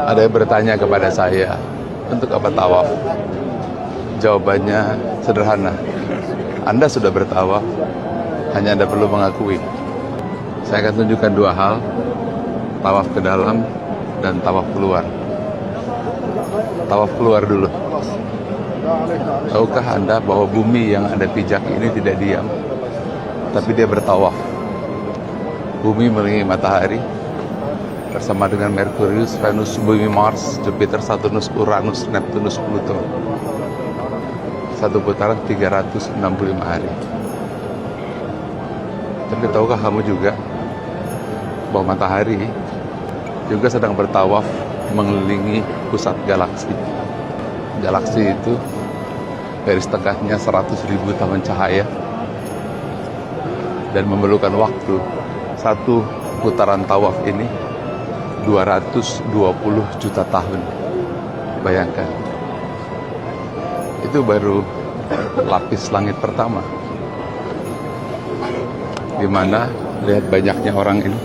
Ada yang bertanya kepada saya, untuk apa tawaf? Jawabannya sederhana. Anda sudah bertawaf, hanya Anda perlu mengakui. Saya akan tunjukkan dua hal, tawaf ke dalam dan tawaf keluar. Tawaf keluar dulu. Tahukah Anda bahwa bumi yang Anda pijak ini tidak diam, tapi dia bertawaf. Bumi mengelilingi matahari bersama dengan Merkurius, Venus, Bumi, Mars, Jupiter, Saturnus, Uranus, Neptunus, Pluto. Satu putaran 365 hari. Tapi tahukah kamu juga bahwa matahari juga sedang bertawaf mengelilingi pusat galaksi. Galaksi itu garis tengahnya 100.000 tahun cahaya dan memerlukan waktu satu putaran tawaf ini 220 juta tahun. Bayangkan, itu baru lapis langit pertama, dimana lihat banyaknya orang ini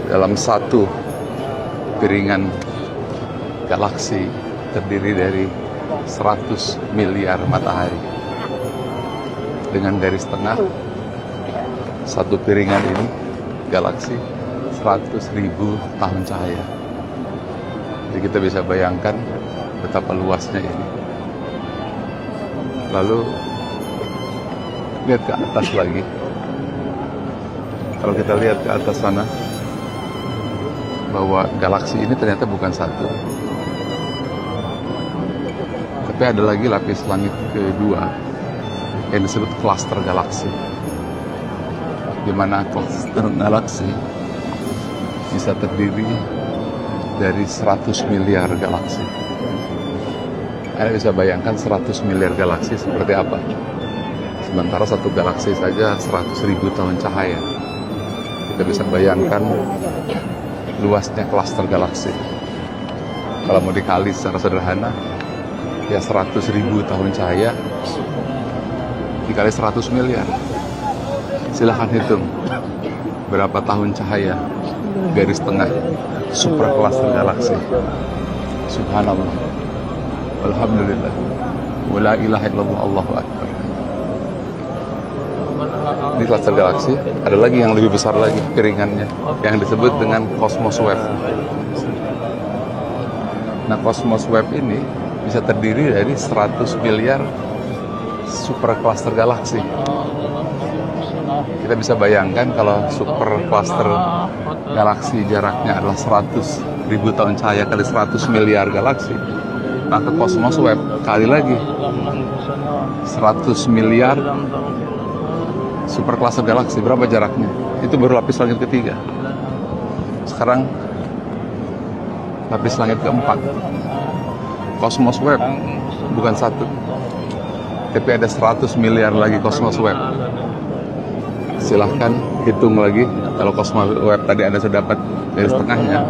dalam satu piringan galaksi terdiri dari 100 miliar matahari dengan garis tengah satu piringan ini galaksi 100.000 tahun cahaya. Jadi kita bisa bayangkan betapa luasnya ini. Lalu lihat ke atas lagi. Kalau kita lihat ke atas sana, bahwa galaksi ini ternyata bukan satu, tapi ada lagi lapis langit kedua yang disebut klaster galaksi, di mana klaster galaksi bisa terdiri dari 100 miliar galaksi. Anda bisa bayangkan 100 miliar galaksi seperti apa. Sementara satu galaksi saja 100.000 tahun cahaya. Kita bisa bayangkan luasnya klaster galaksi. Kalau mau dikali secara sederhana, ya 100.000 tahun cahaya dikali 100 miliar. Silahkan hitung berapa tahun cahaya garis tengah super cluster galaksi. Subhanallah, alhamdulillah, wala ilaha illallah, Allahu akbar. Ini cluster galaksi. Ada lagi yang lebih besar lagi piringannya, yang disebut dengan Cosmos Web. Nah, Cosmos Web ini bisa terdiri dari 100 miliar super cluster galaksi. Kita bisa bayangkan kalau super cluster galaksi jaraknya adalah 100.000 tahun cahaya kali 100 miliar galaksi, maka Cosmos Web kali lagi 100 miliar super cluster galaksi. Berapa jaraknya? Itu baru lapis langit ketiga. Sekarang lapis langit keempat. Cosmos Web bukan satu, tapi ada 100 miliar lagi Cosmos Web. Silahkan hitung lagi. Kalau Cosmos Web tadi Anda sudah dapat garis tengahnya,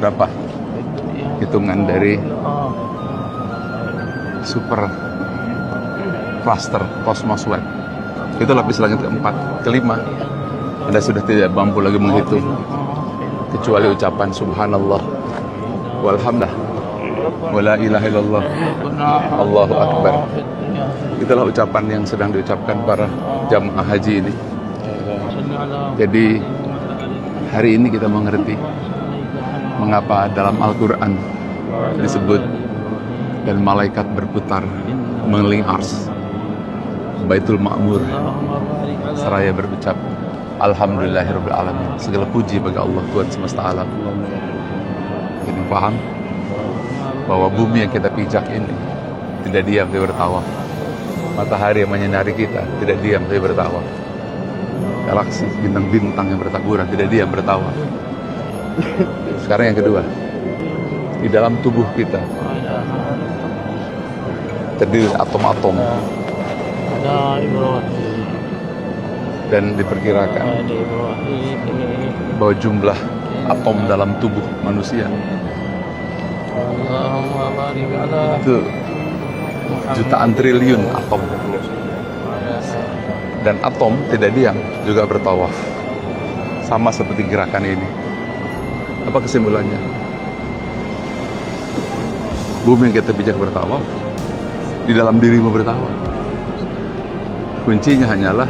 berapa hitungan dari super cluster Cosmos Web? Itu lapis langit keempat. Kelima, Anda sudah tidak mampu lagi menghitung kecuali ucapan subhanallah walhamdulillah wala ilaha illallah Allahu akbar. Itulah ucapan yang sedang diucapkan para jamaah haji ini. Jadi hari ini kita mengerti mengapa dalam Al-Quran disebut dan malaikat berputar mengelilingi ars Baitul Ma'mur seraya berucap alhamdulillahirabbil alamin. Segala puji bagi Allah Tuhan semesta alam. Kita paham bahwa bumi yang kita pijak ini tidak diam, dia bertawaf. Matahari yang menyinari kita tidak diam, dia bertawaf. Galaksi, bintang-bintang yang bertaburan tidak diam, bertawaf. Sekarang yang kedua, di dalam tubuh kita terdiri atom-atom, dan diperkirakan bahwa jumlah atom dalam tubuh manusia itu jutaan triliun atom. Dan atom tidak diam, juga bertawaf. Sama seperti gerakan ini. Apa Apa kesimpulannya? Bumi yang kita bijak bertawaf, di dalam dirimu bertawaf. Kuncinya hanyalah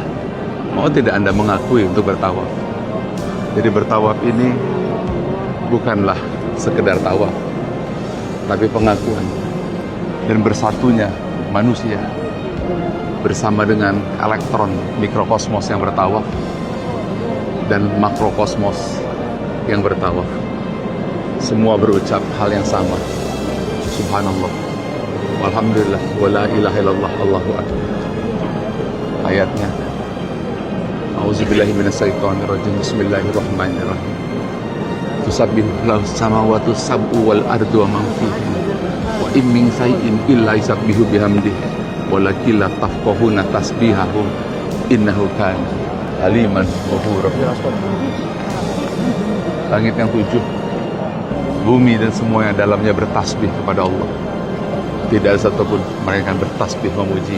mau tidak Anda mengakui untuk bertawaf. Jadi bertawaf ini bukanlah sekedar tawaf, tapi pengakuan dan bersatunya manusia bersama dengan elektron mikrokosmos yang bertawaf dan makrokosmos yang bertawaf. Semua berucap hal yang sama. Subhanallah, walhamdulillah, wala ilaha illallah, Allahu akbar. Ayatnya, A'udzubillahi minasyaitonirrajim, bismillahirrahmanirrahim. Tusabbihu lahu samawati sab'u wal ardu wa man fihin wa in min shay'in illa yusabbihu bihamdihi walakin la tafqahuna tasbihahum innahu kana aliman ghafura. Langit yang 7, bumi dan semua yang dalamnya bertasbih kepada Allah. Tidak ada satupun mereka yang bertasbih memuji.